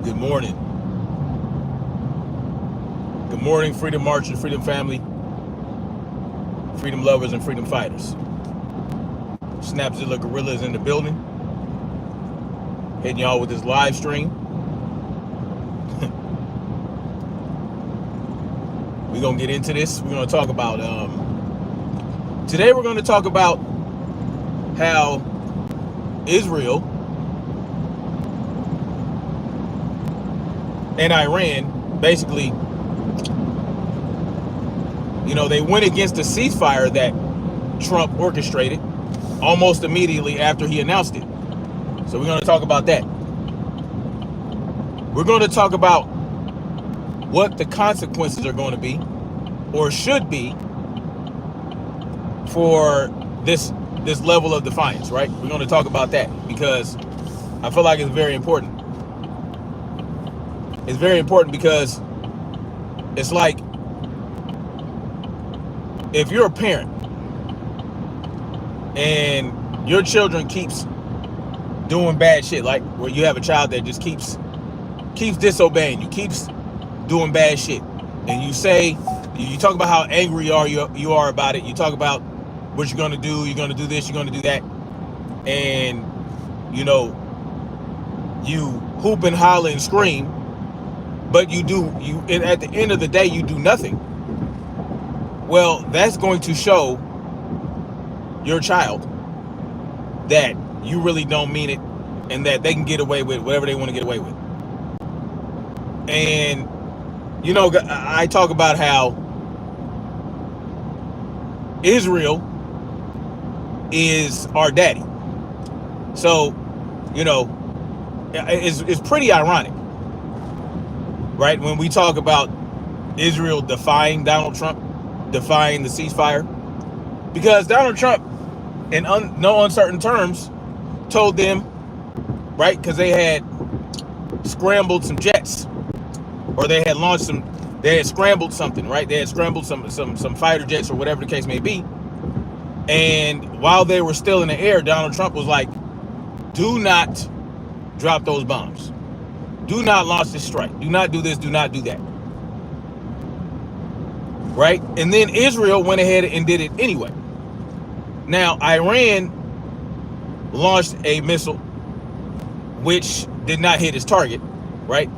Good morning. Good morning, freedom marchers, freedom family, freedom lovers, and freedom fighters. Snapzilla Gorilla is in the building. Hitting y'all with this live stream. We're going to get into this. We're going to talk about, today we're going to talk about how Israel and Iran basically, they went against the ceasefire that Trump orchestrated almost immediately after he announced it. So we're going to talk about that. We're going to talk about what the consequences are going to be or should be for this level of defiance, right? We're going to talk about that because I feel like it's very important. It's very important because it's like if you're a parent and your children keeps doing bad shit, like where you have a child that just keeps disobeying you, keeps doing bad shit, and you talk about how angry you are about it, you talk about what you're gonna do, you're gonna do this, you're gonna do that, and you hoop and holler and scream, but at the end of the day you do nothing. Well, that's going to show your child that you really don't mean it and that they can get away with whatever they want to get away with. And I talk about how Israel is our daddy. So, it's pretty ironic, right? When we talk about Israel defying Donald Trump, defying the ceasefire, because Donald Trump, in no uncertain terms, told them, right, because they had scrambled some jets, or they had scrambled something, right? They had scrambled some fighter jets or whatever the case may be. And while they were still in the air, Donald Trump was like, do not drop those bombs. Do not launch this strike. Do not do this. Do not do that. Right? And then Israel went ahead and did it anyway. Now, Iran launched a missile which did not hit its target, right?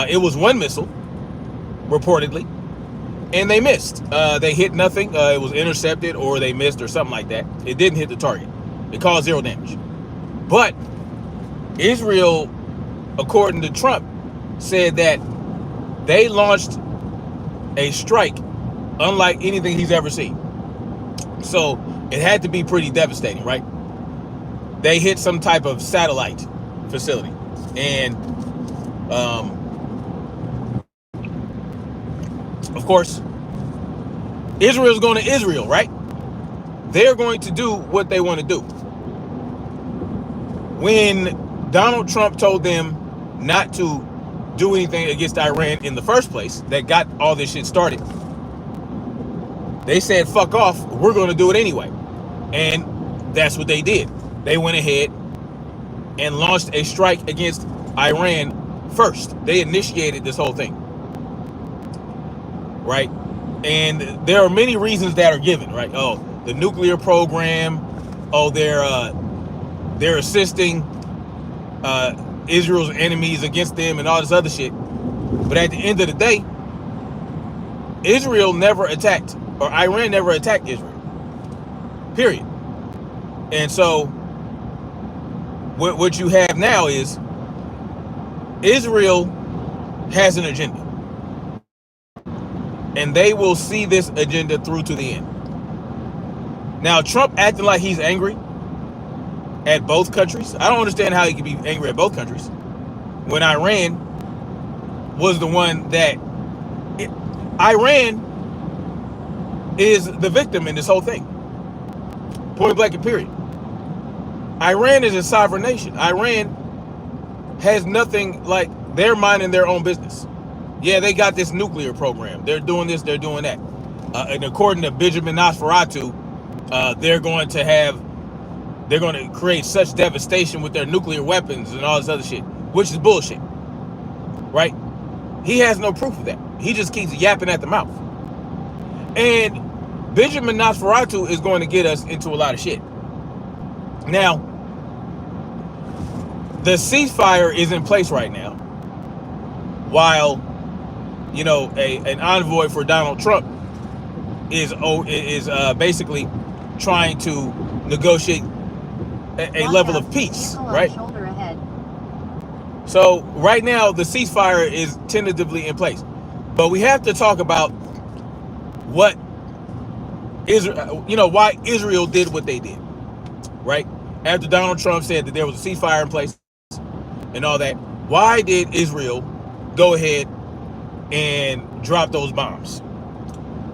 It was one missile, reportedly, and they missed. They hit nothing. It was intercepted, or they missed, or something like that. It didn't hit the target. It caused zero damage. But Israel, according to Trump, said that they launched a strike unlike anything he's ever seen. So it had to be pretty devastating, right? They hit some type of satellite facility, and of course, Israel's going to Israel, right? They're going to do what they want to do. When Donald Trump told them not to do anything against Iran in the first place, that got all this shit started, they said, fuck off, we're going to do it anyway. And that's what they did. They went ahead and launched a strike against Iran first. They initiated this whole thing, right? And there are many reasons that are given, right? Oh, the nuclear program. Oh, they're assisting Israel's enemies against them and all this other shit. But at the end of the day, Israel never attacked, or Iran never attacked Israel. Period. And so what you have now is Israel has an agenda. And they will see this agenda through to the end. Now, Trump acting like he's angry at both countries. I don't understand how he could be angry at both countries when Iran was the one that... Iran is the victim in this whole thing. Point blank and period. Iran is a sovereign nation. Iran has nothing, like, they're minding their own business. Yeah, they got this nuclear program. They're doing this, they're doing that. And according to Benjamin Nosferatu, they're going to create such devastation with their nuclear weapons and all this other shit, which is bullshit. right? He has no proof of that. He just keeps yapping at the mouth. And Benjamin Nosferatu is going to get us into a lot of shit. Now, the ceasefire is in place right now, while, you know, an envoy for Donald Trump is basically trying to negotiate a level of peace, right? So right now the ceasefire is tentatively in place, but we have to talk about what Israel, you know, why Israel did what they did, right? After Donald Trump said that there was a ceasefire in place and all that, why did Israel go ahead and drop those bombs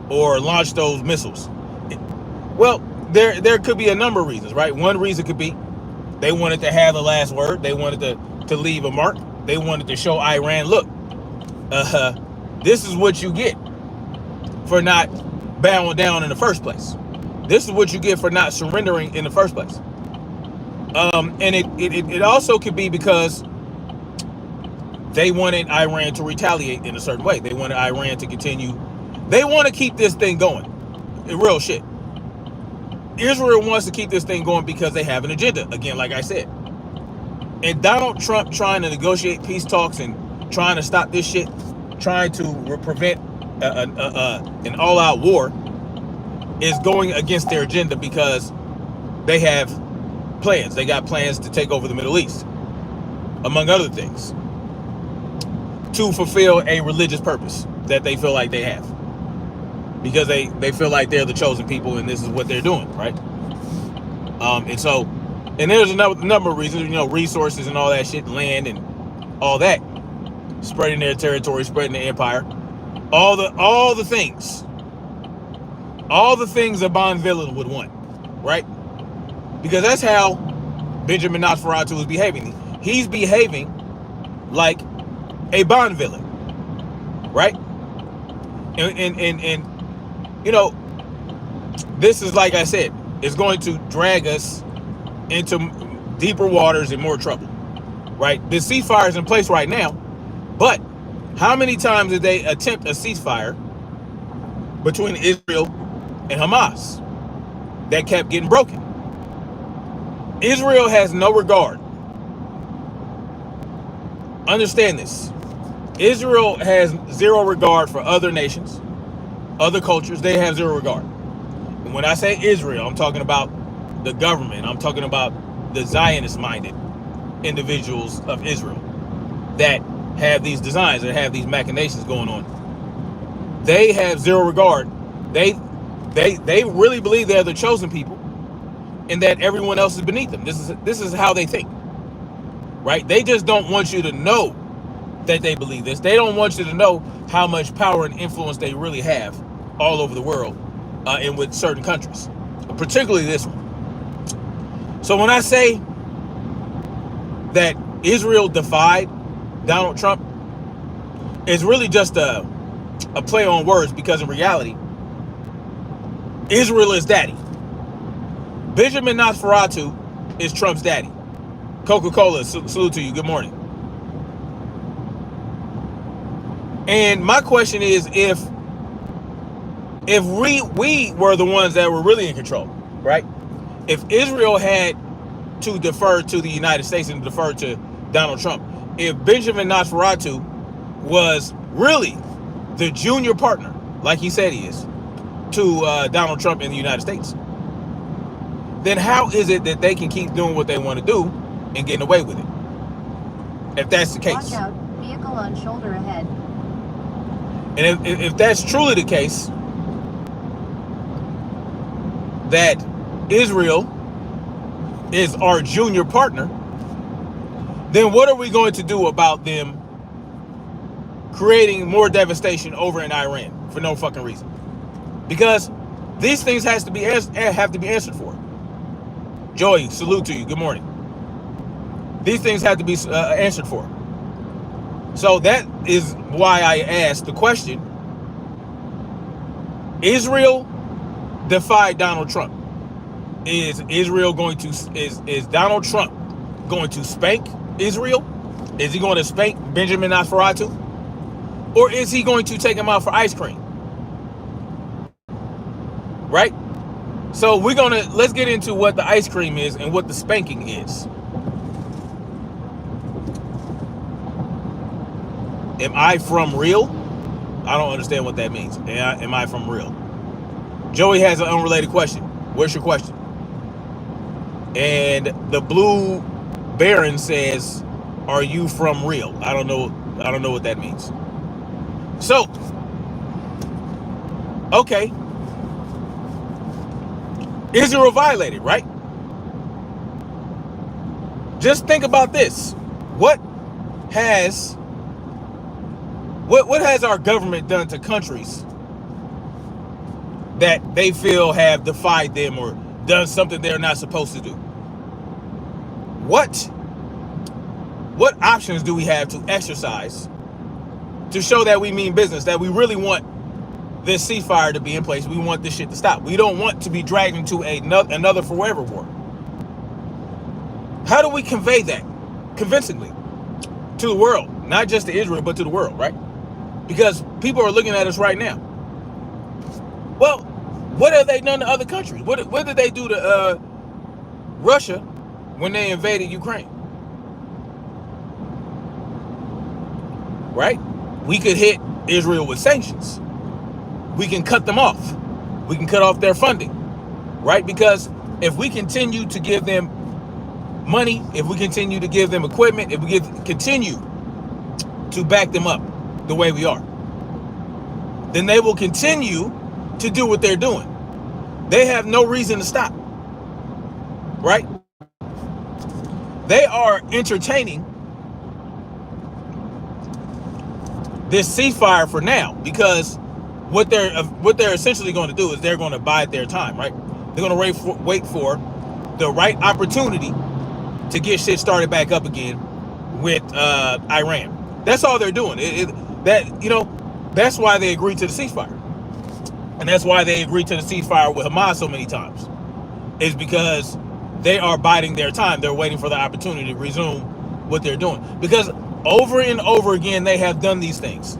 or launch those missiles? Well, there could be a number of reasons, right? One reason could be they wanted to have the last word. They wanted to leave a mark. They wanted to show Iran, look, this is what you get for not bowing down in the first place. This is what you get for not surrendering in the first place. And it also could be because they wanted Iran to retaliate in a certain way. They wanted Iran to continue. They want to keep this thing going. Real shit. Israel wants to keep this thing going because they have an agenda, again, like I said. And Donald Trump trying to negotiate peace talks and trying to stop this shit, trying to prevent an all-out war, is going against their agenda because they have plans. They got plans to take over the Middle East, among other things, to fulfill a religious purpose that they feel like they have. Because they feel like they're the chosen people and this is what they're doing, right? And there's a number of reasons, you know, resources and all that shit, land and all that, spreading their territory, spreading their empire, all the things a Bond villain would want, right? Because that's how Benjamin Nosferatu is behaving. He's behaving like a Bond villain, right? And you know, this is, like I said, it's going to drag us into deeper waters and more trouble, right? The ceasefire is in place right now, but how many times did they attempt a ceasefire between Israel and Hamas that kept getting broken? Israel has no regard. Understand this. Israel has zero regard for other nations, other cultures. They have zero regard. And when I say Israel, I'm talking about the government. I'm talking about the Zionist-minded individuals of Israel that have these designs, that have these machinations going on. They have zero regard. They really believe they're the chosen people and that everyone else is beneath them. This is how they think, right? They just don't want you to know that they believe this. They don't want you to know how much power and influence they really have all over the world and with certain countries, particularly this one. So when I say that Israel defied Donald Trump, it's really just a play on words, because in reality, Israel is daddy. Benjamin Nosferatu is Trump's daddy. Coca-Cola, salute to you. Good morning. And my question is, if we were the ones that were really in control, right? If Israel had to defer to the United States and defer to Donald Trump, if Benjamin Nosferatu was really the junior partner, like he said he is, to Donald Trump in the United States, then how is it that they can keep doing what they want to do and getting away with it? If that's the case. Watch out, vehicle on shoulder ahead. And if that's truly the case, that Israel is our junior partner, then what are we going to do about them creating more devastation over in Iran for no fucking reason? Because these things have to be answered for. Joey, salute to you. Good morning. These things have to be answered for. So that is why I asked the question: Israel defied Donald Trump. Is Donald Trump going to spank Israel? Is he going to spank Benjamin Nosferatu? Or is he going to take him out for ice cream? Right? So let's get into what the ice cream is and what the spanking is. Am I from real? I don't understand what that means. Am I from real? Joey has an unrelated question. What's your question? And the Blue Baron says, are you from real? I don't know what that means. So, okay. Israel violated, right? Just think about this. What has our government done to countries that they feel have defied them or done something they're not supposed to do? What options do we have to exercise to show that we mean business, that we really want this ceasefire to be in place? We want this shit to stop. We don't want to be dragged into another forever war. How do we convey that convincingly to the world? Not just to Israel, but to the world, right? Because people are looking at us right now. Well, what have they done to other countries? What did they do to Russia when they invaded Ukraine? Right? We could hit Israel with sanctions. We can cut them off. We can cut off their funding. Right? Because if we continue to give them money, if we continue to give them equipment, if we continue to back them up the way we are, then they will continue to do what they're doing. They have no reason to stop. Right? They are entertaining this ceasefire for now, because what they're essentially going to do is they're going to bide their time, right? They're going to wait for the right opportunity to get shit started back up again with Iran. That's all they're doing. That's why they agreed to the ceasefire, and that's why they agreed to the ceasefire with Hamas so many times, is because they are biding their time. They're waiting for the opportunity to resume what they're doing, because over and over again they have done these things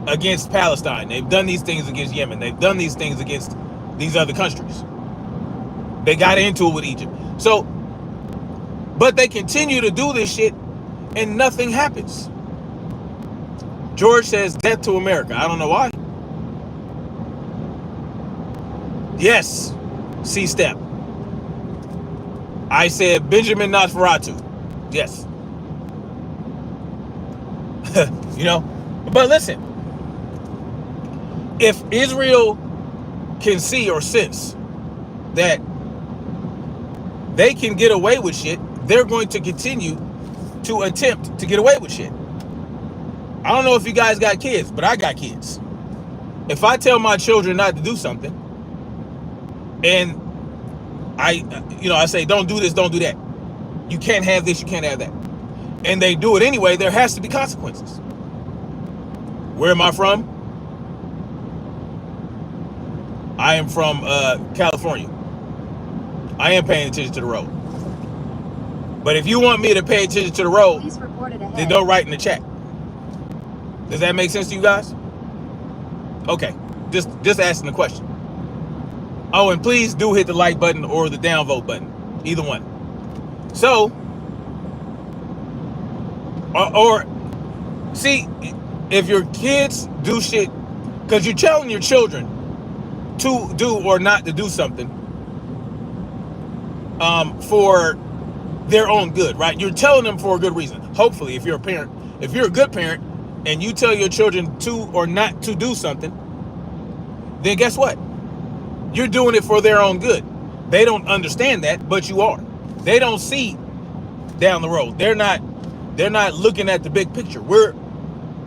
against Palestine. They've done these things against Yemen. They've done these things against these other countries. They got into it with Egypt. So, but they continue to do this shit and nothing happens. George says, death to America. I don't know why. Yes, C-Step. I said Benjamin Nosferatu. Yes. But listen, if Israel can see or sense that they can get away with shit, they're going to continue to attempt to get away with shit. I don't know if you guys got kids, but I got kids. If I tell my children not to do something, and I say, don't do this, don't do that, you can't have this, you can't have that, and they do it anyway, there has to be consequences. Where am I from? I am from California. I am paying attention to the road. But if you want me to pay attention to the road, then don't write in the chat. Does that make sense to you guys? Okay, just asking the question. Oh, and please do hit the like button or the downvote button, either one. So, or see, if your kids do shit, because you're telling your children to do or not to do something for their own good, right? You're telling them for a good reason. Hopefully, if you're a parent, if you're a good parent and you tell your children to or not to do something, then guess what? You're doing it for their own good. They don't understand that, but you are. They don't see down the road. They're not looking at the big picture. We're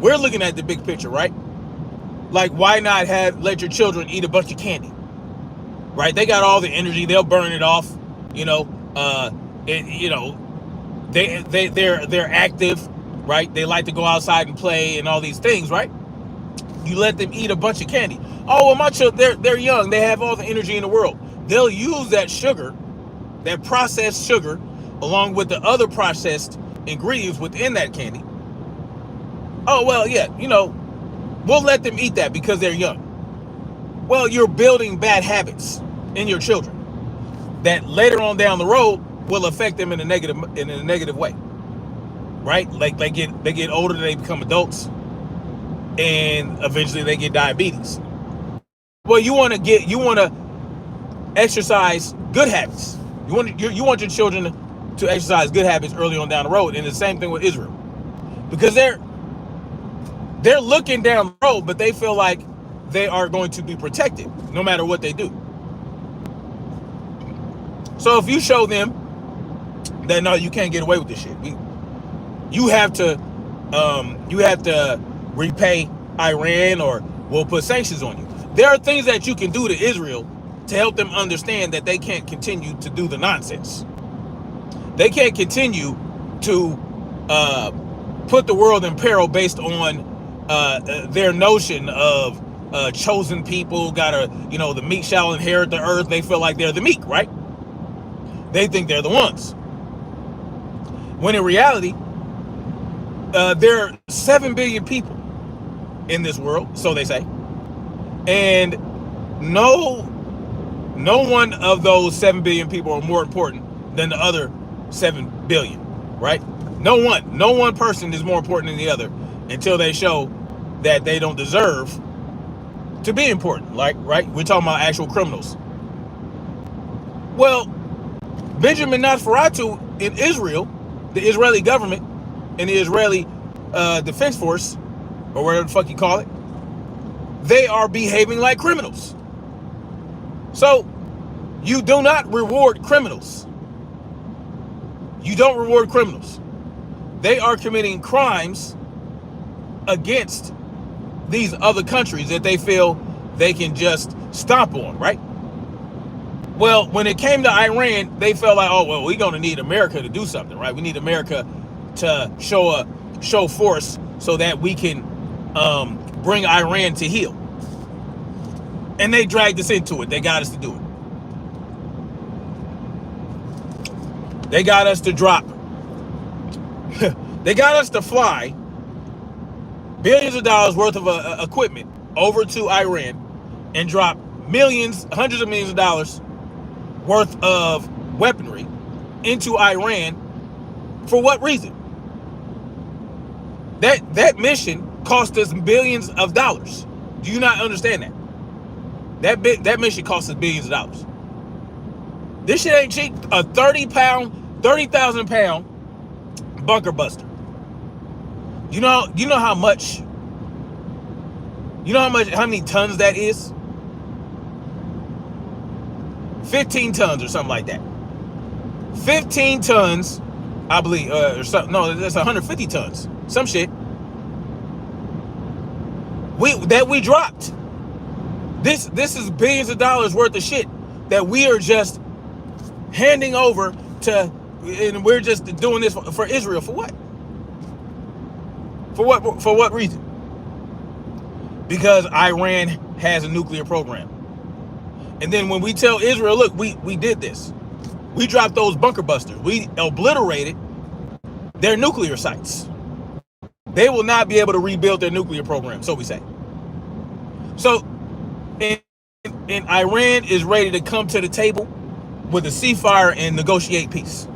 looking at the big picture, right? Like, why not let your children eat a bunch of candy, right? They got all the energy. They'll burn it off. They're active, right? They like to go outside and play and all these things, right? You let them eat a bunch of candy. Oh, well, my children, they're young. They have all the energy in the world. They'll use that sugar, that processed sugar, along with the other processed ingredients within that candy. Oh, well, yeah, we'll let them eat that because they're young. Well, you're building bad habits in your children that later on down the road will affect them in a negative way, right? Like they get older, they become adults, and eventually they get diabetes. Well, you want to exercise good habits. You want your children to exercise good habits early on down the road, and the same thing with Israel, because they're looking down the road, but they feel like they are going to be protected no matter what they do. So if you show them that no, you can't get away with this shit, you have to repay Iran, or we'll put sanctions on you. There are things that you can do to Israel to help them understand that they can't continue to do the nonsense. They can't continue to put the world in peril based on their notion of chosen people. The meek shall inherit the earth. They feel like they're the meek, right? They think they're the ones. When in reality, there are 7 billion people in this world, so they say, and no one of those 7 billion people are more important than the other 7 billion, right? No one person is more important than the other until they show that they don't deserve to be important, right? We're talking about actual criminals. Well, Benjamin Nosferatu in Israel, the Israeli government and the Israeli Defense Force, or whatever the fuck you call it, they are behaving like criminals. So you do not reward criminals. You don't reward criminals. They are committing crimes against these other countries that they feel they can just stomp on, right? Well, when it came to Iran, they felt like, oh, well, we're going to need America to do something, right? We need America to show force so that we can bring Iran to heel. And they dragged us into it. They got us to do it. They got us to drop. They got us to fly billions of dollars worth of equipment over to Iran and drop hundreds of millions of dollars worth of weaponry into Iran. For what reason? That mission cost us billions of dollars. Do you not understand that? That mission cost us billions of dollars. This shit ain't cheap. A 30,000 pound bunker buster. You know how much? How many tons that is? 15 tons or something like that. 15 tons, I believe, or something. No, that's 150 tons. Some shit. We dropped. This is billions of dollars worth of shit that we are just handing over to, and we're just doing this for Israel. For what? For what reason? Because Iran has a nuclear program. And then when we tell Israel, look, we did this. We dropped those bunker busters. We obliterated their nuclear sites. They will not be able to rebuild their nuclear program, so we say. So, and Iran is ready to come to the table with a ceasefire and negotiate peace.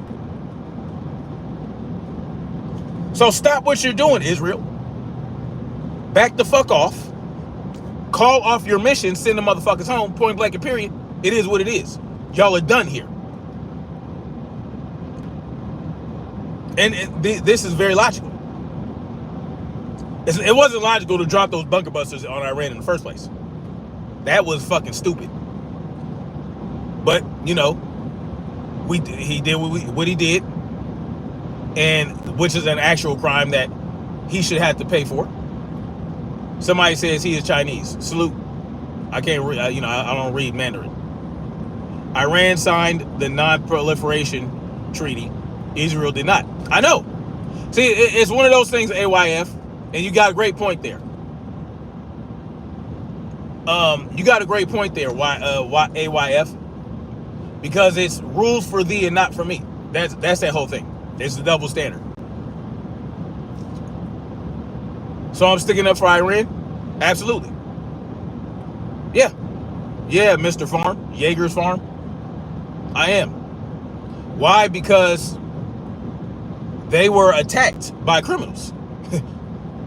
So stop what you're doing, Israel. Back the fuck off. Call off your mission, send the motherfuckers home, point blank and period. It is what it is. Y'all are done here. And this is very logical. It wasn't logical to drop those bunker busters on Iran in the first place. That was fucking stupid. But, he did what he did, and which is an actual crime that he should have to pay for. Somebody says he is Chinese. Salute. I can't read, I don't read Mandarin. Iran signed the non-proliferation treaty. Israel did not. I know. See, it's one of those things, AYF, and you got a great point there. You got a great point there, AYF, because it's rules for thee and not for me. That's that whole thing. It's the double standard. So I'm sticking up for Iran? Absolutely. Yeah. Yeah, Mr. Farm, Jaeger's Farm. I am. Why? Because they were attacked by criminals.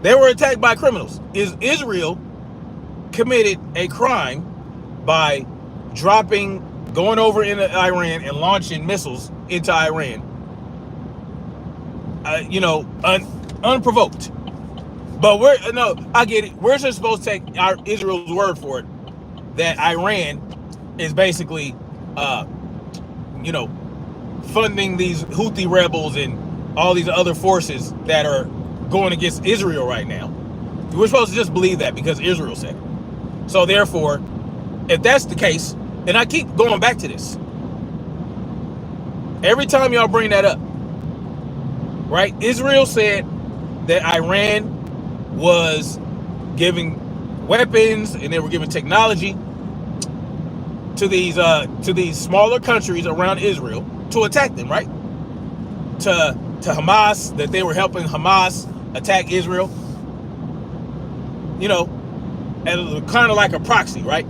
They were attacked by criminals. Israel committed a crime by going over into Iran and launching missiles into Iran, unprovoked. But I get it. We're just supposed to take Israel's word for it that Iran is basically, funding these Houthi rebels and all these other forces that are going against Israel right now. We're supposed to just believe that because Israel said it. So therefore, if that's the case, and I keep going back to this, every time y'all bring that up, right? Israel said that Iran was giving weapons and they were giving technology to these smaller countries around Israel to attack them, right? To Hamas, that they were helping Hamas attack Israel. And kind of like a proxy, right?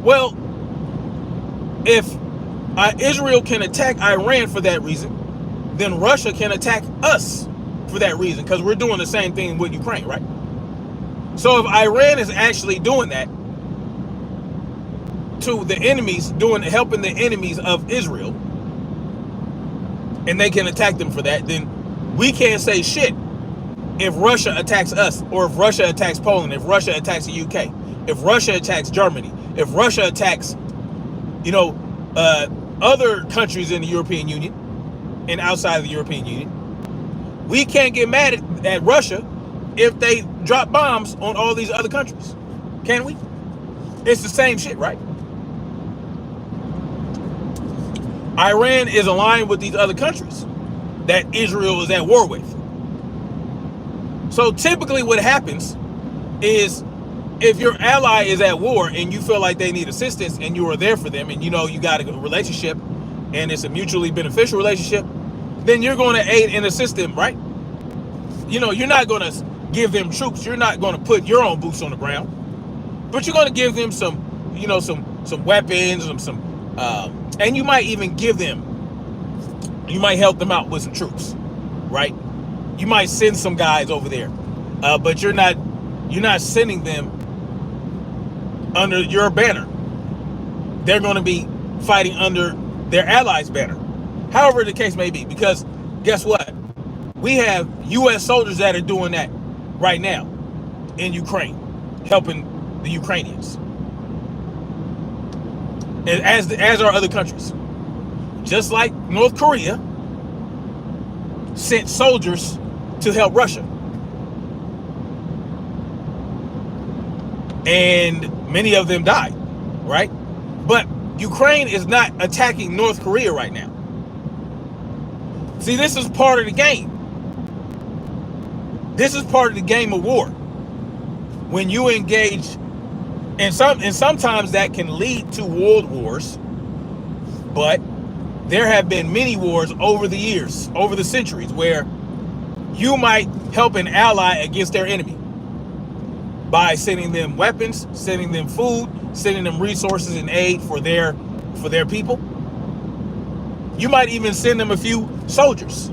Well, if Israel can attack Iran for that reason, then Russia can attack us for that reason, because we're doing the same thing with Ukraine, right? So if Iran is actually doing that to the enemies, helping the enemies of Israel, and they can attack them for that, then we can't say shit if Russia attacks us, or if Russia attacks Poland, if Russia attacks the UK, if Russia attacks Germany, if Russia attacks, other countries in the European Union and outside of the European Union. We can't get mad at Russia if they drop bombs on all these other countries. Can we? It's the same shit, right? Iran is aligned with these other countries that Israel is at war with. So typically what happens is, if your ally is at war and you feel like they need assistance and you are there for them, and you got a relationship and it's a mutually beneficial relationship, then you're going to aid and assist them, right? You're not going to give them troops. You're not going to put your own boots on the ground, but you're going to give them some weapons, and you might even you might help them out with some troops, right? You might send some guys over there, but you're not sending them under your banner. They're going to be fighting under their allies' banner, however the case may be. Because guess what? We have U.S. soldiers that are doing that right now in Ukraine, helping the Ukrainians, as are other countries. Just like North Korea sent soldiers to help Russia, and many of them died, right? But Ukraine is not attacking North Korea right now. See, this is part of the game. This is part of the game of war. When you engage, and sometimes that can lead to world wars, but there have been many wars over the years, over the centuries, where you might help an ally against their enemy by sending them weapons, sending them food, sending them resources and aid for their people. You might even send them a few soldiers,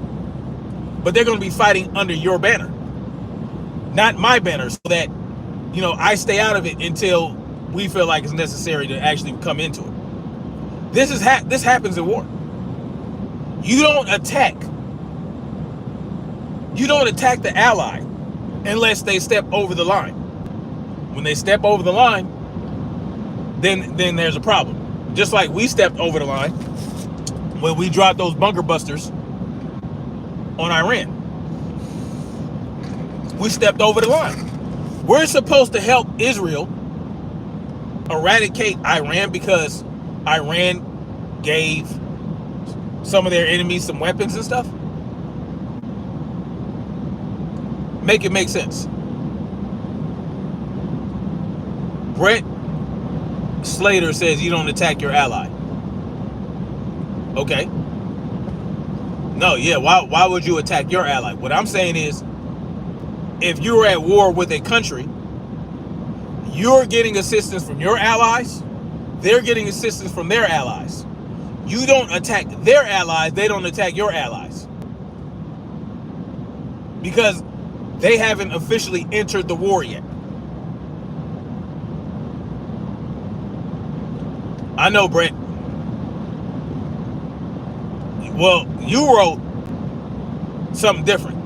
but they're going to be fighting under your banner, not my banner, so that I stay out of it until we feel like it's necessary to actually come into it. This happens in war. You don't attack the ally unless they step over the line. When they step over the line, then there's a problem. Just like we stepped over the line when we dropped those bunker busters on Iran. We stepped over the line. We're supposed to help Israel eradicate Iran because Iran gave some of their enemies some weapons and stuff. Make it make sense. Brett Slater says you don't attack your ally. Okay. No, yeah, why would you attack your ally? What I'm saying is, if you're at war with a country, you're getting assistance from your allies, they're getting assistance from their allies. You don't attack their allies, they don't attack your allies. Because they haven't officially entered the war yet. I know, Brett. Well, you wrote something different.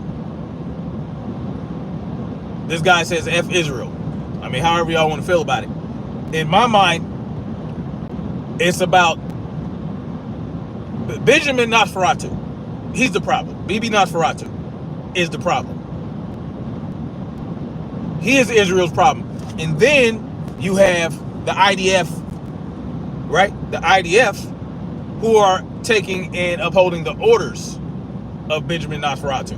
This guy says F Israel. I mean, however y'all want to feel about it. In my mind, it's about Benjamin Nosferatu. He's the problem. Bibi Nosferatu is the problem. He is Israel's problem. And then you have the IDF, right? The IDF, who are taking and upholding the orders of Benjamin Nosferatu,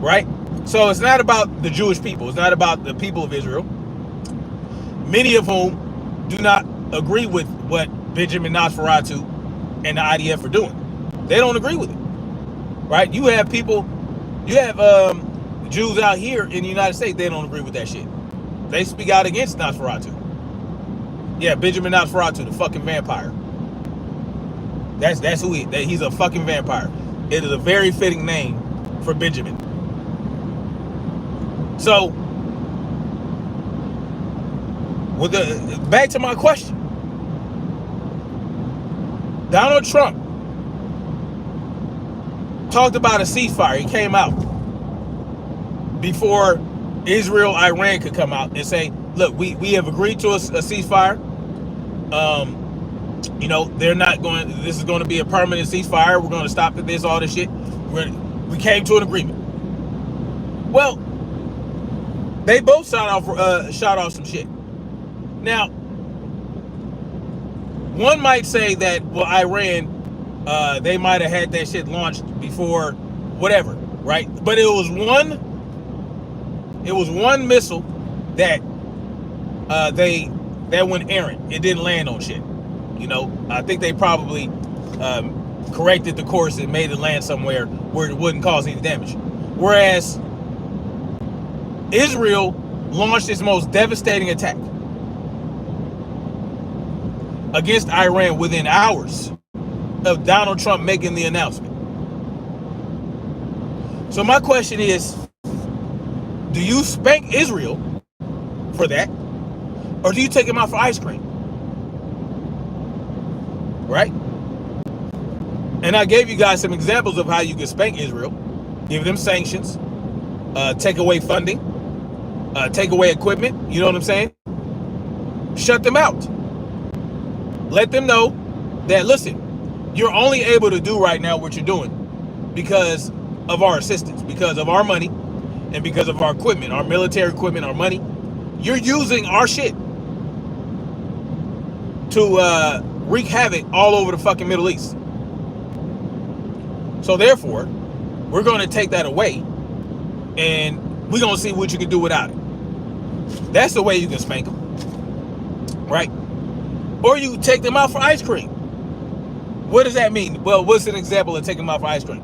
right? So it's not about the Jewish people. It's not about the people of Israel, many of whom do not agree with what Benjamin Nosferatu and the IDF are doing. They don't agree with it, right? You have people, you have Jews out here in the United States, they don't agree with that shit. They speak out against Nosferatu. Yeah, Benjamin Nosferatu, the fucking vampire. That's who he is. He's a fucking vampire. It is a very fitting name for Benjamin. So, back to my question. Donald Trump talked about a ceasefire. He came out before Israel, Iran could come out and say, look, we have agreed to a ceasefire. You know, they're not going, this is going to be a permanent ceasefire. We're going to stop at this, all this shit. We came to an agreement. Well, they both shot off some shit. Now, one might say that, well, Iran, they might have had that shit launched before whatever, right? But it was one missile that that went errant. It didn't land on shit. You know, I think they probably corrected the course and made it land somewhere where it wouldn't cause any damage. Whereas Israel launched its most devastating attack against Iran within hours of Donald Trump making the announcement. So my question is, do you spank Israel for that? Or do you take him out for ice cream? Right? And I gave you guys some examples of how you can spank Israel. Give them sanctions, take away funding, take away equipment, you know what I'm saying? Shut them out. Let them know that, listen, you're only able to do right now what you're doing because of our assistance, because of our money, and because of our equipment, our military equipment, our money. You're using our shit to wreak havoc all over the fucking Middle East. So therefore, we're going to take that away and we're going to see what you can do without it. That's the way you can spank them, right? Or you take them out for ice cream. What does that mean? Well, what's an example of taking them out for ice cream?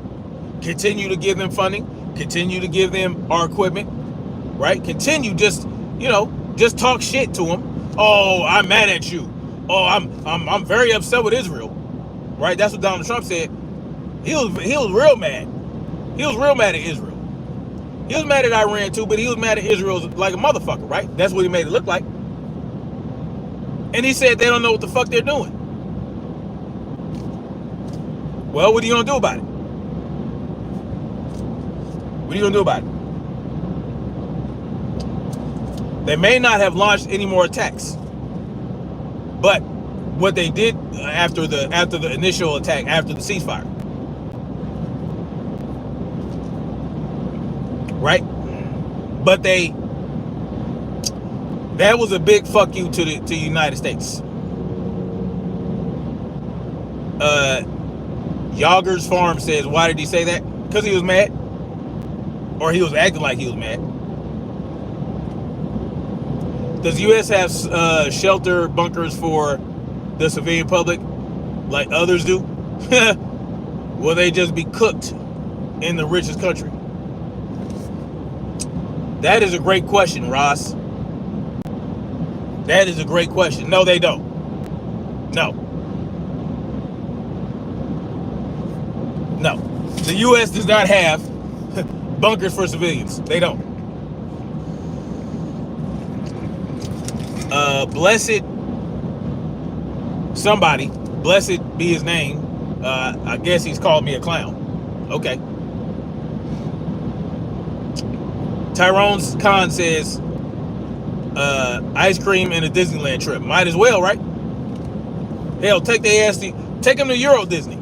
Continue to give them funding, continue to give them our equipment, right? Continue just, you know, just talk shit to them. Oh, I'm mad at you. Oh, I'm very upset with Israel, right? That's what Donald Trump said. He was real mad. He was real mad at Israel. He was mad at Iran too, but he was mad at Israel like a motherfucker, right? That's what he made it look like. And he said they don't know what the fuck they're doing. Well, what are you gonna do about it? What are you gonna do about it? They may not have launched any more attacks, but what they did after the initial attack, after the ceasefire, right? But that was a big fuck you to the United States. Yager's Farm says, why did he say that? Because he was mad, or he was acting like he was mad. Does U.S. have shelter bunkers for the civilian public like others do? Will they just be cooked in the richest country? That is a great question, Ross. That is a great question. No, they don't. No. No. The U.S. does not have bunkers for civilians. They don't. Blessed somebody, blessed be his name. I guess he's called me a clown. Okay. Tyrone Khan says, ice cream and a Disneyland trip. Might as well, right? Hell, take them to Euro Disney.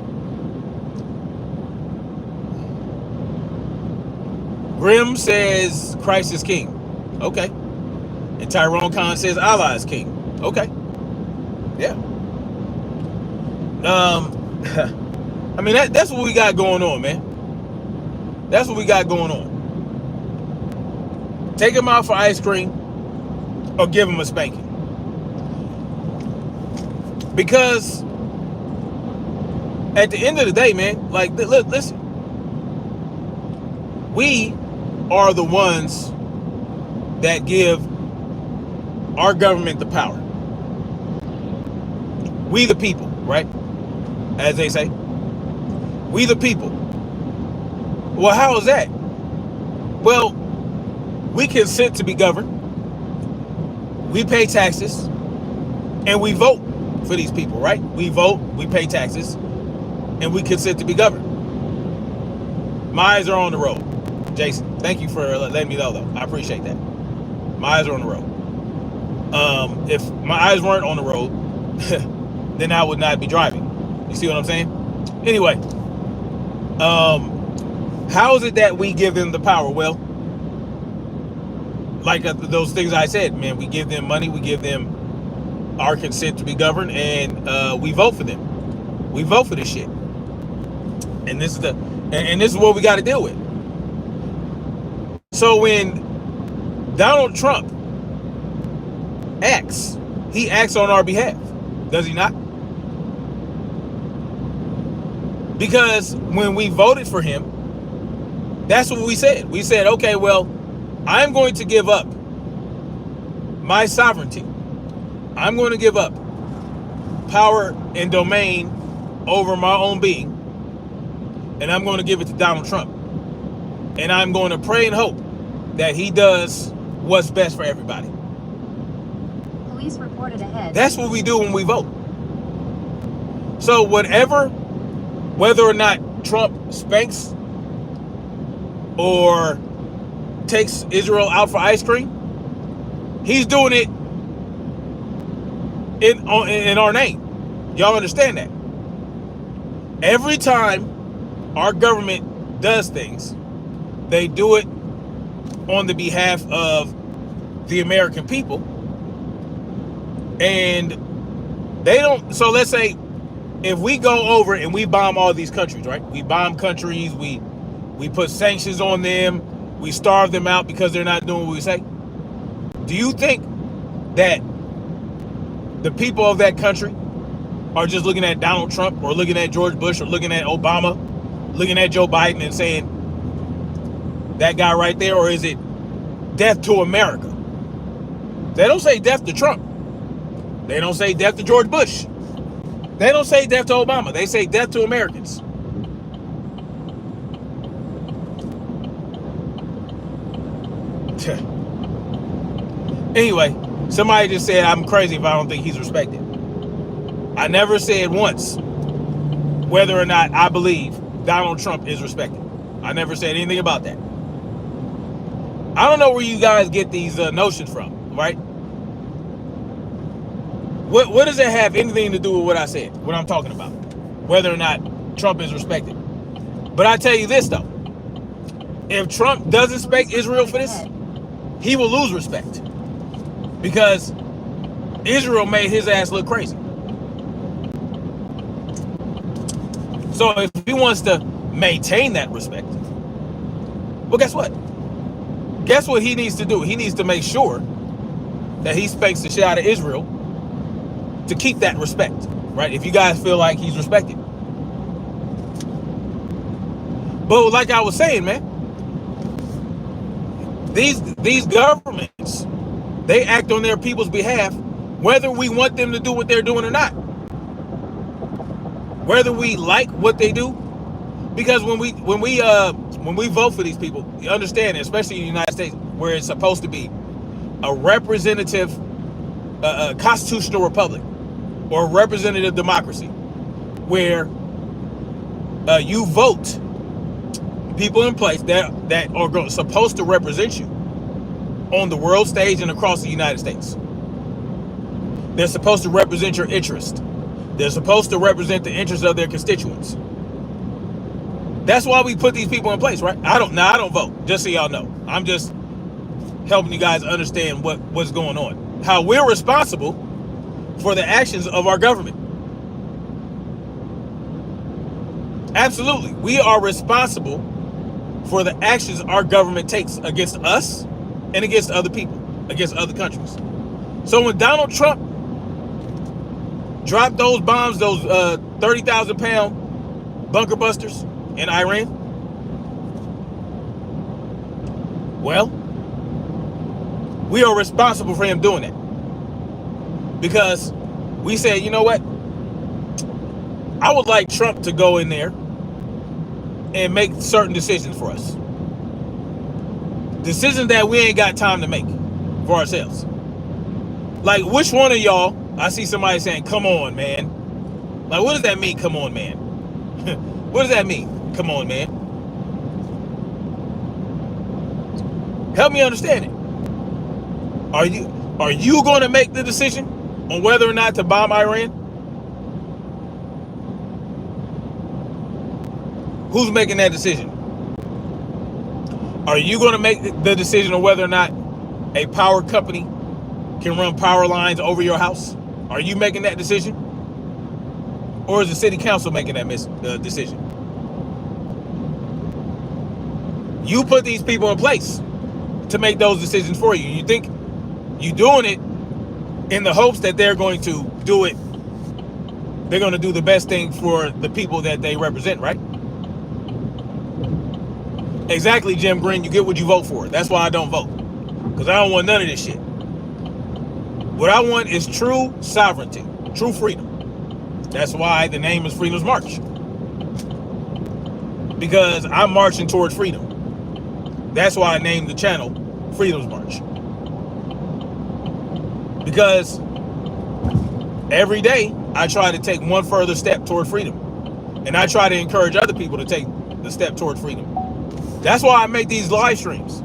Grim says Christ is king. Okay. And Tyrone Khan says Allah is king. Okay. Yeah. I mean that's what we got going on, man. That's what we got going on. Take them out for ice cream or give them a spanking. Because at the end of the day, man, like, listen, we are the ones that give our government the power. We the people, right? As they say. We the people. Well, how is that? Well, we consent to be governed. We pay taxes. And we vote for these people, right? We vote, we pay taxes, and we consent to be governed. My eyes are on the road. Jason, thank you for letting me know, though. I appreciate that. My eyes are on the road. If my eyes weren't on the road, then I would not be driving. You see what I'm saying? Anyway, how is it that we give them the power? Well, like those things I said, man, we give them money, we give them our consent to be governed, and we vote for them. We vote for this shit. And this is what we got to deal with. So when Donald Trump acts, he acts on our behalf, does he not? Because when we voted for him, that's what we said. We said, okay, well, I'm going to give up my sovereignty. I'm going to give up power and domain over my own being, and I'm going to give it to Donald Trump. And I'm going to pray and hope that he does what's best for everybody. Police reported ahead. That's what we do when we vote. So whether or not Trump spanks or takes Israel out for ice cream, he's doing it in our name. Y'all understand that? Every time our government does things, they do it on the behalf of the American people. And they don't, so let's say if we go over and we bomb all these countries, right? We bomb countries, we put sanctions on them, we starve them out because they're not doing what we say. Do you think that the people of that country are just looking at Donald Trump or looking at George Bush or looking at Obama, looking at Joe Biden and saying, that guy right there? Or is it death to America? They don't say death to Trump. They don't say death to George Bush. They don't say death to Obama. They say death to Americans. Anyway, somebody just said I'm crazy if I don't think he's respected. I never said once whether or not I believe Donald Trump is respected. I never said anything about that. I don't know where you guys get these notions from, right? What does it have anything to do with what I said, what I'm talking about? Whether or not Trump is respected. But I tell you this, though. If Trump doesn't respect Israel for this, he will lose respect. Because Israel made his ass look crazy. So if he wants to maintain that respect, well, guess what? Guess what he needs to do? He needs to make sure that he spanks the shit out of Israel to keep that respect, right? If you guys feel like he's respected. But like I was saying, man, These governments, they act on their people's behalf, whether we want them to do what they're doing or not, whether we like what they do. Because when we vote for these people, you understand, especially in the United States, where it's supposed to be a representative, constitutional republic, or a representative democracy, where you vote people in place that are supposed to represent you on the world stage and across the United States. They're supposed to represent your interest. They're supposed to represent the interests of their constituents. That's why we put these people in place, right? I don't vote, just so y'all know. I'm just helping you guys understand what's going on. How we're responsible for the actions of our government. Absolutely. We are responsible for the actions our government takes against us and against other people, against other countries. So when Donald Trump dropped those bombs, those 30,000-pound bunker busters in Iran, well, we are responsible for him doing that. Because we said, you know what? I would like Trump to go in there and make certain decisions for us. Decisions that we ain't got time to make for ourselves. Like, which one of y'all, I see somebody saying, come on, man. Like, what does that mean, come on, man? What does that mean, come on, man? Help me understand it. Are you going to make the decision on whether or not to bomb Iran? Who's making that decision? Are you going to make the decision on whether or not a power company can run power lines over your house? Are you making that decision? Or is the city council making that decision? You put these people in place to make those decisions for you. You think you're doing it in the hopes that they're going to do it. They're going to do the best thing for the people that they represent, right? Exactly, Jim Green. You get what you vote for. That's why I don't vote. Because I don't want none of this shit. What I want is true sovereignty, true freedom. That's why the name is Freedom's March. Because I'm marching towards freedom. That's why I named the channel Freedom's March. Because every day I try to take one further step toward freedom. And I try to encourage other people to take the step toward freedom. That's why I make these live streams.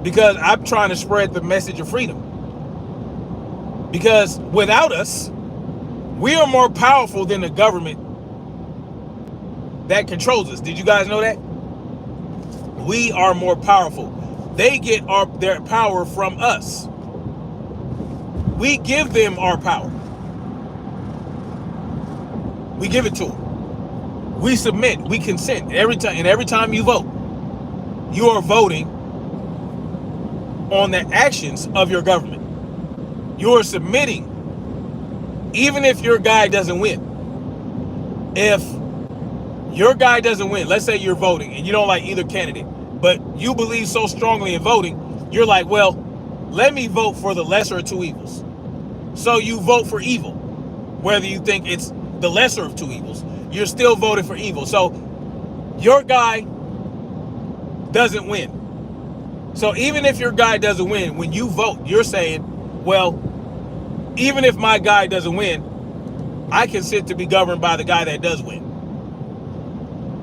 Because I'm trying to spread the message of freedom. Because without us, we are more powerful than the government that controls us. Did you guys know that? We are more powerful. They get their power from us. We give them our power. We give it to them. We submit, we consent. Every time you vote, you are voting on the actions of your government. You are submitting, even if your guy doesn't win. If your guy doesn't win, let's say you're voting and you don't like either candidate, but you believe so strongly in voting, you're like, well, let me vote for the lesser of two evils. So you vote for evil, whether you think it's the lesser of two evils. You're still voting for evil. So your guy doesn't win. So even if your guy doesn't win, when you vote, you're saying, well, even if my guy doesn't win, I consent to be governed by the guy that does win.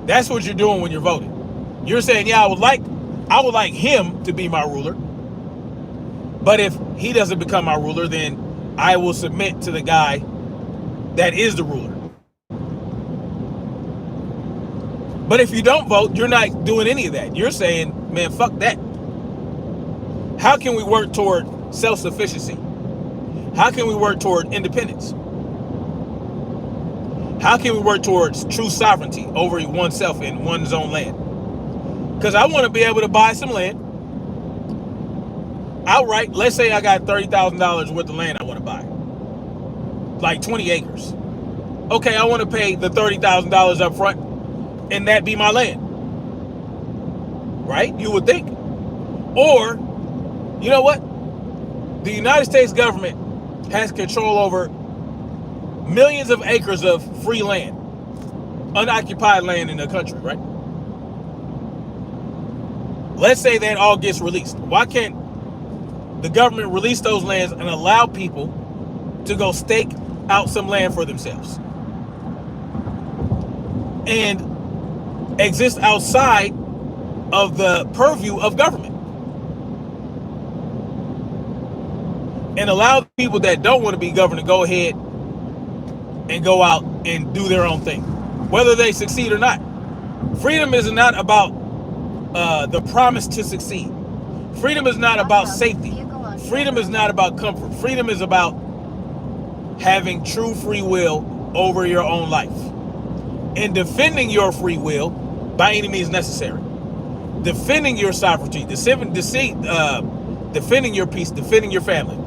That's what you're doing when you're voting. You're saying, yeah, I would like him to be my ruler. But if he doesn't become my ruler, then I will submit to the guy that is the ruler. But if you don't vote, you're not doing any of that. You're saying, man, fuck that. How can we work toward self-sufficiency? How can we work toward independence? How can we work towards true sovereignty over oneself in one's own land? Because I want to be able to buy some land outright. Let's say I got $30,000 worth of land I want to buy. Like 20 acres. Okay, I want to pay the $30,000 up front and that be my land. Right? You would think. Or, you know what? The United States government has control over millions of acres of free land, unoccupied land in the country, right? Let's say that all gets released. Why can't the government release those lands and allow people to go stake out some land for themselves and exist outside of the purview of government, and allow the people that don't want to be governed to go ahead and go out and do their own thing, whether they succeed or not? Freedom is not about the promise to succeed. Freedom is not about safety. Freedom is not about comfort. Freedom is about having true free will over your own life and defending your free will by any means necessary. Defending your sovereignty, defending your peace, defending your family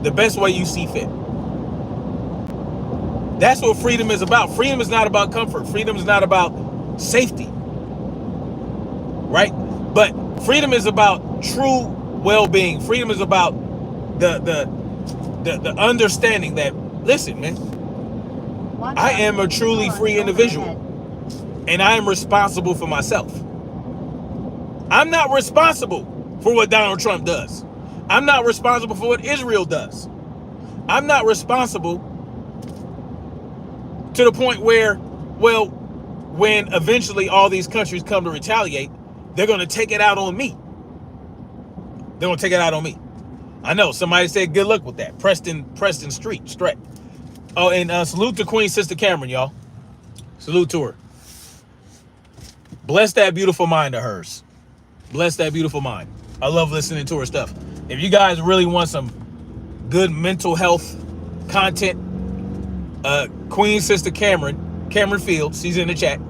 the best way you see fit. That's what freedom is about. Freedom is not about comfort. Freedom is not about safety, right? But freedom is about true well-being. Freedom is about the understanding that, listen, man, I am a truly free individual, and I am responsible for myself. I'm not responsible for what Donald Trump does. I'm not responsible for what Israel does. I'm not responsible to the point where, well, when eventually all these countries come to retaliate, they're going to take it out on me. They're going to take it out on me. I know somebody said good luck with that. Preston Street. Oh, and salute to Queen Sister Cameron, y'all. Salute to her. Bless that beautiful mind of hers. Bless that beautiful mind. I love listening to her stuff. If you guys really want some good mental health content, Queen Sister Cameron Fields, she's in the chat.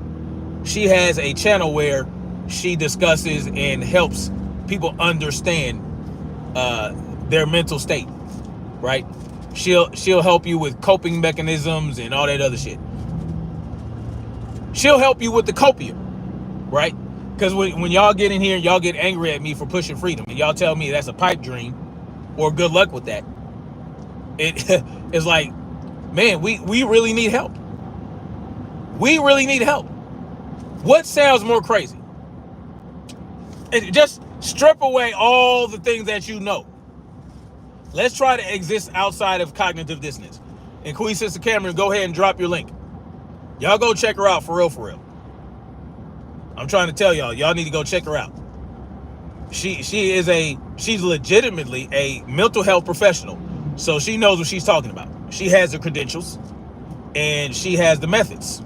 She has a channel where she discusses and helps people understand their mental state, right? She'll help you with coping mechanisms and all that other shit. She'll help you with the copium, right? Because when y'all get in here and y'all get angry at me for pushing freedom and y'all tell me that's a pipe dream or good luck with that, it's like, man, we really need help. We really need help. What sounds more crazy? And just strip away all the things that you know. Let's try to exist outside of cognitive dissonance. And Queen Sister Cameron, go ahead and drop your link. Y'all go check her out for real, for real. I'm trying to tell y'all need to go check her out. She's legitimately a mental health professional. So she knows what she's talking about. She has the credentials and she has the methods.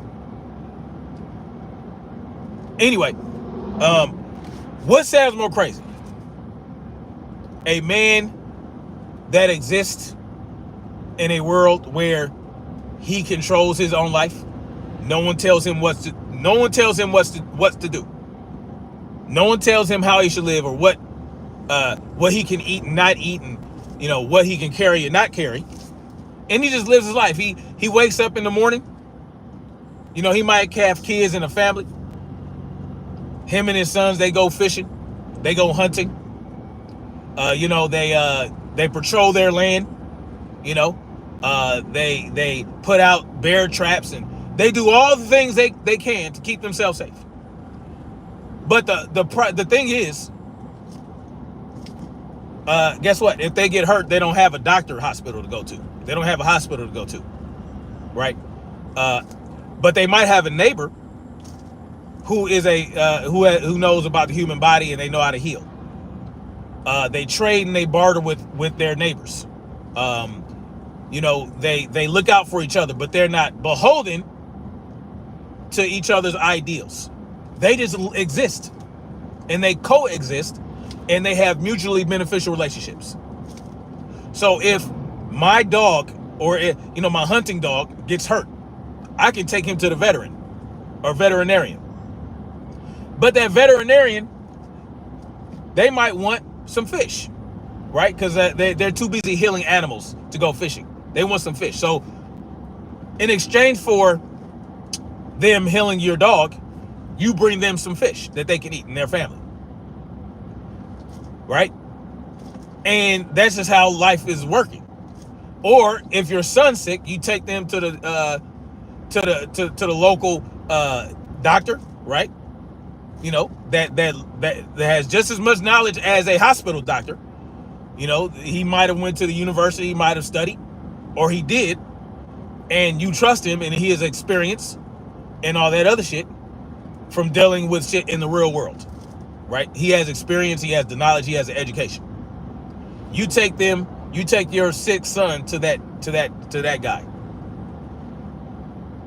Anyway, what sounds more crazy? A man that exists in a world where he controls his own life. No one tells him what to do. No one tells him how he should live or what he can eat and not eat, and what he can carry and not carry. And he just lives his life. He wakes up in the morning. He might have kids and a family. Him and his sons, they go fishing, they go hunting. They patrol their land. They put out bear traps and they do all the things they can to keep themselves safe. But the thing is, guess what? If they get hurt, they don't have a doctor or hospital to go to. They don't have a hospital to go to, right? But they might have a neighbor who is who knows about the human body and they know how to heal. They trade and they barter with their neighbors. They look out for each other, but they're not beholden to each other's ideals. They just exist and they coexist and they have mutually beneficial relationships. So if my dog or my hunting dog gets hurt, I can take him to the veteran or veterinarian. But that veterinarian, they might want some fish, right? Because they're too busy healing animals to go fishing. They want some fish. So in exchange for them healing your dog, you bring them some fish that they can eat in their family. right? And that's just how life is working. Or if your son's sick, you take them to the local doctor, right? You know, that has just as much knowledge as a hospital doctor. You know, he might have went to the university, he might have studied, or he did, and you trust him, and he has experience and all that other shit from dealing with shit in the real world, right? He has experience, he has the knowledge, he has the education. You take your sick son to that guy.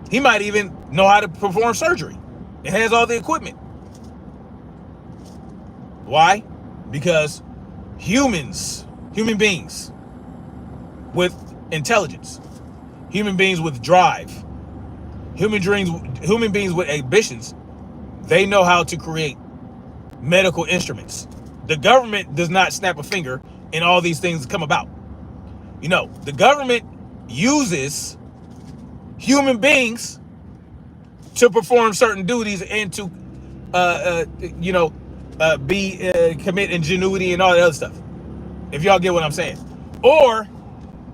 He might even know how to perform surgery. It has all the equipment. Why? Because human beings with intelligence, human beings with drive, human beings with ambitions, they know how to create medical instruments. The government does not snap a finger and all these things come about. You know, the government uses human beings to perform certain duties and to, commit ingenuity and all that other stuff. If y'all get what I'm saying. Or,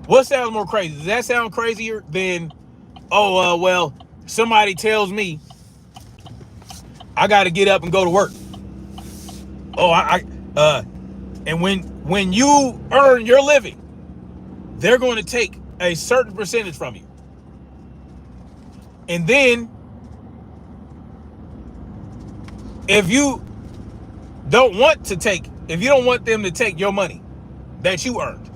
what sounds more crazy? Does that sound crazier than, well, somebody tells me I got to get up and go to work. And when you earn your living, they're going to take a certain percentage from you. And then, if you don't want them to take your money that you earned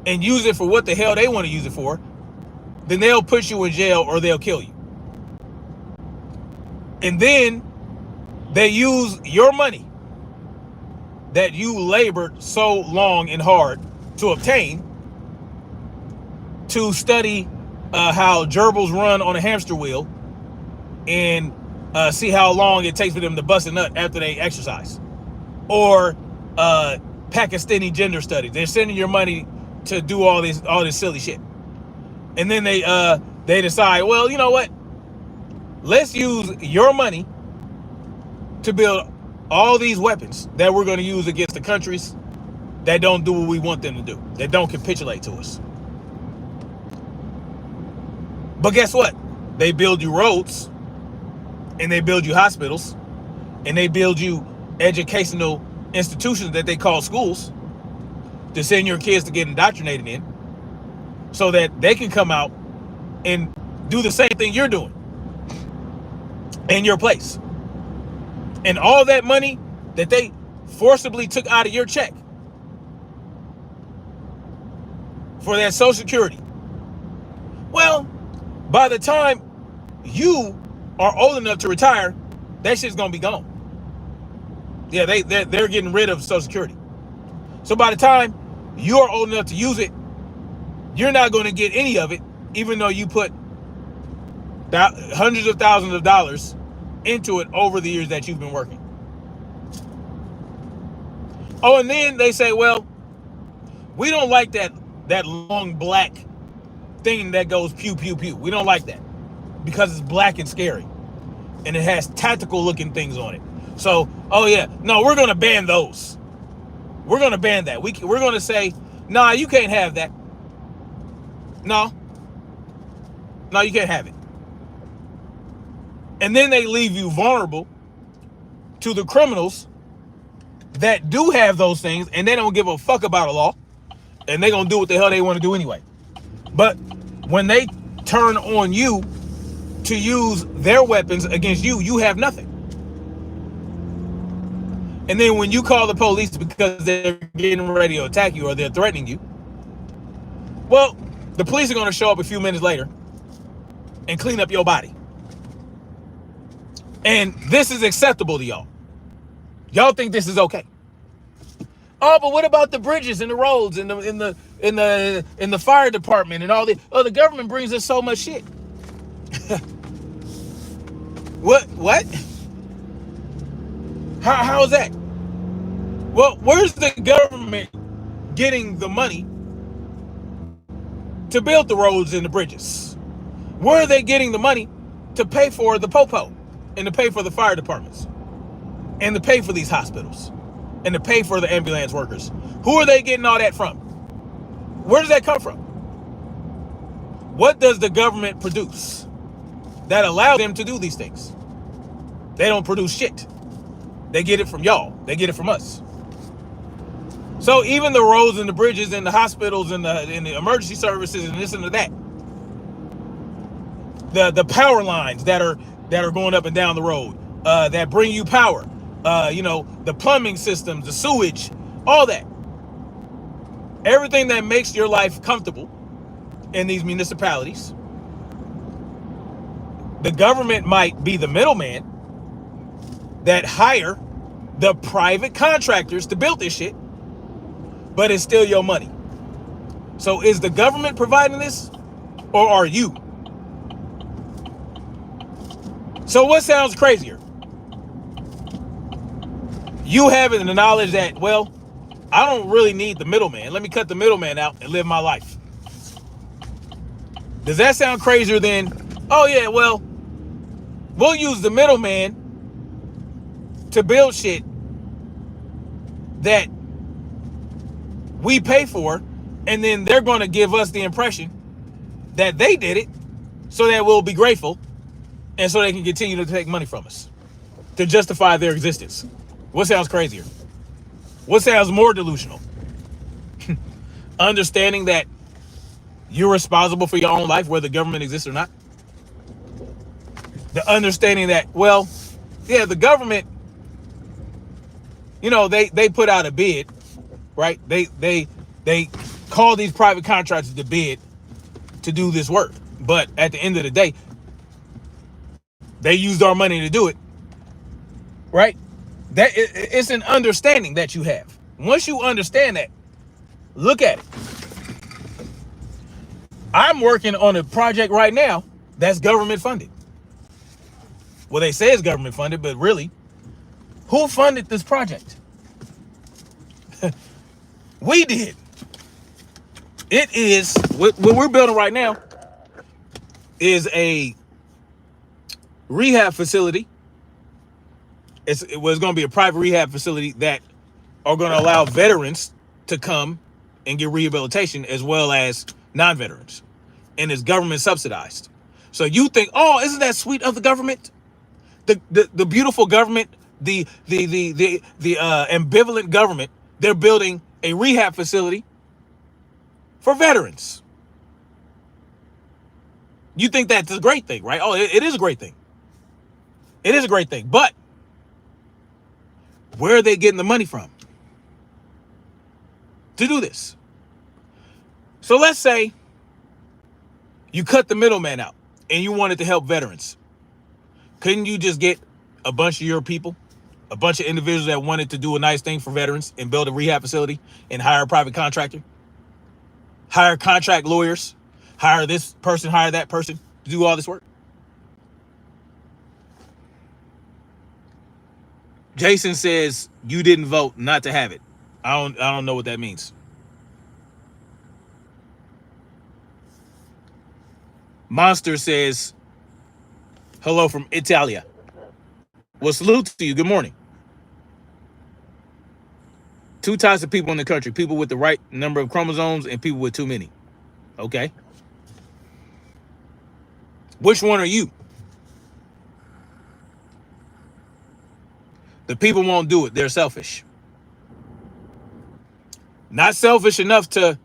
and use it for what the hell they want to use it for, then they'll put you in jail or they'll kill you. And then they use your money that you labored so long and hard to obtain to study how gerbils run on a hamster wheel and see how long it takes for them to bust a nut after they exercise. Or Pakistani gender studies. They're sending your money to do all this silly shit. And then they decide, well, you know what? Let's use your money to build all these weapons that we're going to use against the countries that don't do what we want them to do, that don't capitulate to us. But guess what? They build you roads, and they build you hospitals, and they build you educational institutions that they call schools to send your kids to get indoctrinated in, so that they can come out and do the same thing you're doing in your place. And all that money that they forcibly took out of your check for that Social Security, well, by the time you are old enough to retire, that shit's gonna be gone. Yeah, they're getting rid of Social Security. So by the time you're old enough to use it, you're not going to get any of it, even though you put hundreds of thousands of dollars into it over the years that you've been working. Oh, and then they say, well, we don't like that long black thing that goes pew, pew, pew. We don't like that because it's black and scary. And it has tactical looking things on it. So, oh yeah, no, we're going to ban those. We're going to ban that. We're going to say, nah, you can't have that. No, you can't have it. And then they leave you vulnerable to the criminals that do have those things, and they don't give a fuck about a law, and they're going to do what the hell they want to do anyway. But when they turn on you to use their weapons against you, you have nothing. And then when you call the police because they're getting ready to attack you or they're threatening you, well, the police are going to show up a few minutes later and clean up your body. And this is acceptable to y'all. Y'all think this is okay. Oh, but what about the bridges and the roads and the fire department and all the the government brings us so much shit. What? How is that? Well, where's the government getting the money to build the roads and the bridges? Where are they getting the money to pay for the popo and to pay for the fire departments and to pay for these hospitals? and to pay for the ambulance workers. Who are they getting all that from? Where does that come from? What does the government produce that allows them to do these things? They don't produce shit. They get it from y'all. They get it from us. So even the roads and the bridges and the hospitals and the emergency services and this and that, the power lines that are going up and down the road, that bring you power, the plumbing systems, the sewage, all that, everything that makes your life comfortable in these municipalities, the government might be the middleman that hire the private contractors to build this shit, but it's still your money. So is the government providing this, or are you? So what sounds crazier? You having the knowledge that, well, I don't really need the middleman. Let me cut the middleman out and live my life. Does that sound crazier than, oh yeah, well, we'll use the middleman to build shit that we pay for, and then they're going to give us the impression that they did it so that we'll be grateful and so they can continue to take money from us to justify their existence? What sounds crazier? What sounds more delusional? Understanding that you're responsible for your own life, whether the government exists or not. The understanding that, well, yeah, the government, they put out a bid, right? They call these private contractors to bid to do this work. But at the end of the day, they used our money to do it, right? That it's an understanding that you have. Once you understand that, look at it. I'm working on a project right now that's government funded. Well, they say it's government funded, but really, who funded this project? We did. It is, what we're building right now is a rehab facility. It's going to be a private rehab facility that are going to allow veterans to come and get rehabilitation as well as non-veterans. And it's government subsidized. So you think, oh, isn't that sweet of the government? The beautiful government, the ambivalent government, they're building a rehab facility for veterans. You think that's a great thing, right? Oh, it is a great thing. It is a great thing. But where are they getting the money from to do this? So let's say you cut the middleman out and you wanted to help veterans. Couldn't you just get a bunch of your people, a bunch of individuals that wanted to do a nice thing for veterans and build a rehab facility and hire a private contractor? Hire contract lawyers, hire this person, hire that person to do all this work? Jason says you didn't vote not to have it. I don't know what that means. Monster says hello from Italia. Well, salute to you. Good morning. Two types of people in the country: people with the right number of chromosomes and people with too many. Okay. Which one are you? The people won't do it. They're selfish. Not selfish enough to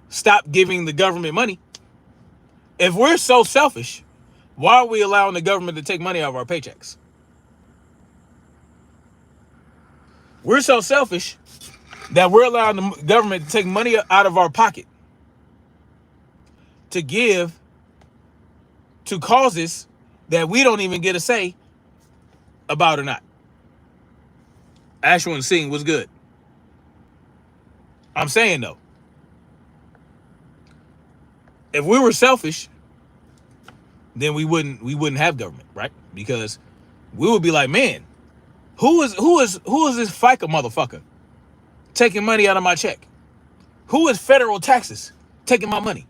stop giving the government money. If we're so selfish, why are we allowing the government to take money out of our paychecks? We're so selfish that we're allowing the government to take money out of our pocket to give to causes that we don't even get a say about or not. Ashwin Singh was good. I'm saying though, if we were selfish, then we wouldn't have government, right? Because we would be like, man, who is this FICA motherfucker taking money out of my check? Who is federal taxes taking my money?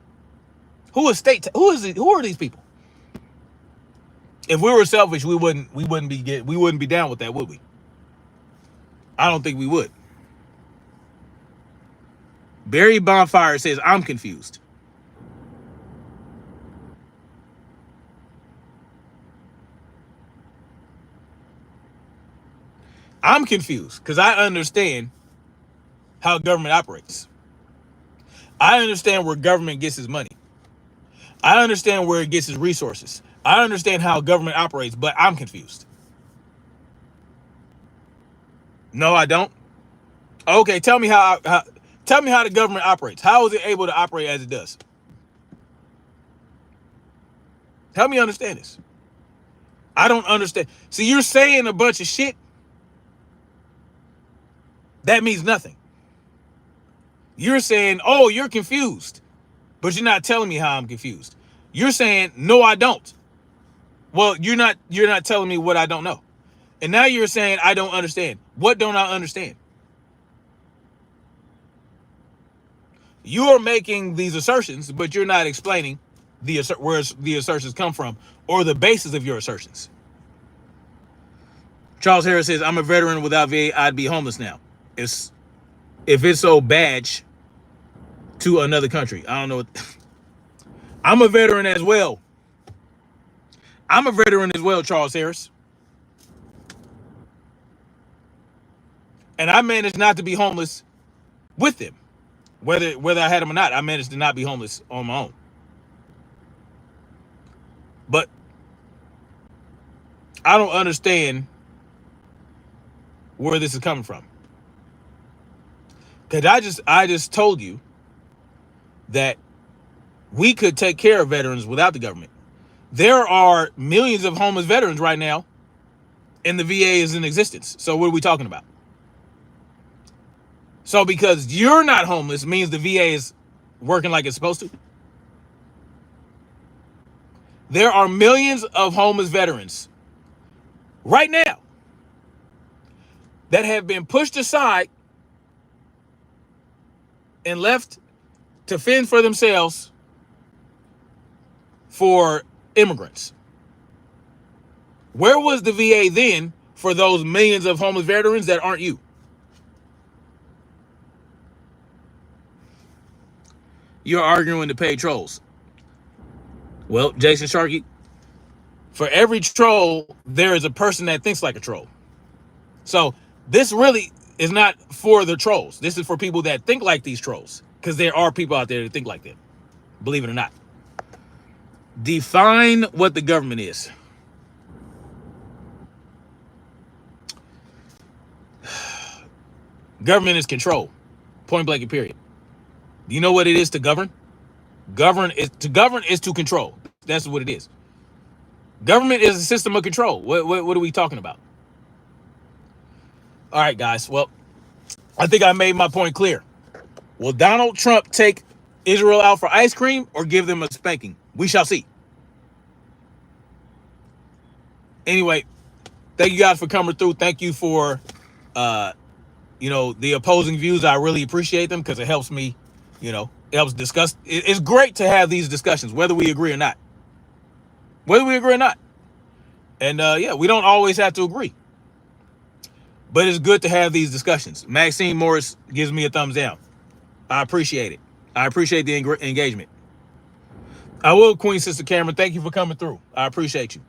Who is state? Who are these people? If we were selfish, we wouldn't be down with that, would we? I don't think we would. Barry Bonfire says, I'm confused. I'm confused because I understand how government operates. I understand where government gets its money. I understand where it gets its resources. I understand how government operates, but I'm confused. No, I don't. Okay, tell me how the government operates. How is it able to operate as it does? Help me understand this. I don't understand. See, you're saying a bunch of shit. That means nothing. You're saying, oh, you're confused. But you're not telling me how I'm confused. You're saying, no, I don't. Well, you're not telling me what I don't know. And now you're saying I don't understand. What don't I understand? You are making these assertions, but you're not explaining where the assertions come from or the basis of your assertions. Charles Harris says, I'm a veteran. Without VA, I'd be homeless now. If it's so badge to another country. I don't know. I'm a veteran as well. I'm a veteran as well, Charles Harris. And I managed not to be homeless with them. Whether I had them or not, I managed to not be homeless on my own. But I don't understand where this is coming from. Because I just told you that we could take care of veterans without the government. There are millions of homeless veterans right now, and the VA is in existence. So what are we talking about? So because you're not homeless means the VA is working like it's supposed to? There are millions of homeless veterans right now that have been pushed aside and left to fend for themselves for immigrants. Where was the VA then for those millions of homeless veterans that aren't you? You're arguing to pay trolls. Well, Jason Sharkey, for every troll, there is a person that thinks like a troll. So this really is not for the trolls. This is for people that think like these trolls, because there are people out there that think like them, believe it or not. Define what the government is. Government is control. Point blank and period. Do you know what it is to govern? Govern is to control. That's what it is. Government is a system of control. What are we talking about? All right, guys. Well, I think I made my point clear. Will Donald Trump take Israel out for ice cream or give them a spanking? We shall see. Anyway, thank you guys for coming through. Thank you for, the opposing views. I really appreciate them because it helps me, it helps discuss. It's great to have these discussions, whether we agree or not. And we don't always have to agree. But it's good to have these discussions. Maxine Morris gives me a thumbs down. I appreciate it. I appreciate the engagement. I will, Queen Sister Cameron. Thank you for coming through. I appreciate you.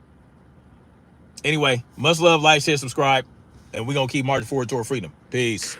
Anyway, much love, like, share, subscribe, and we're going to keep marching forward toward freedom. Peace.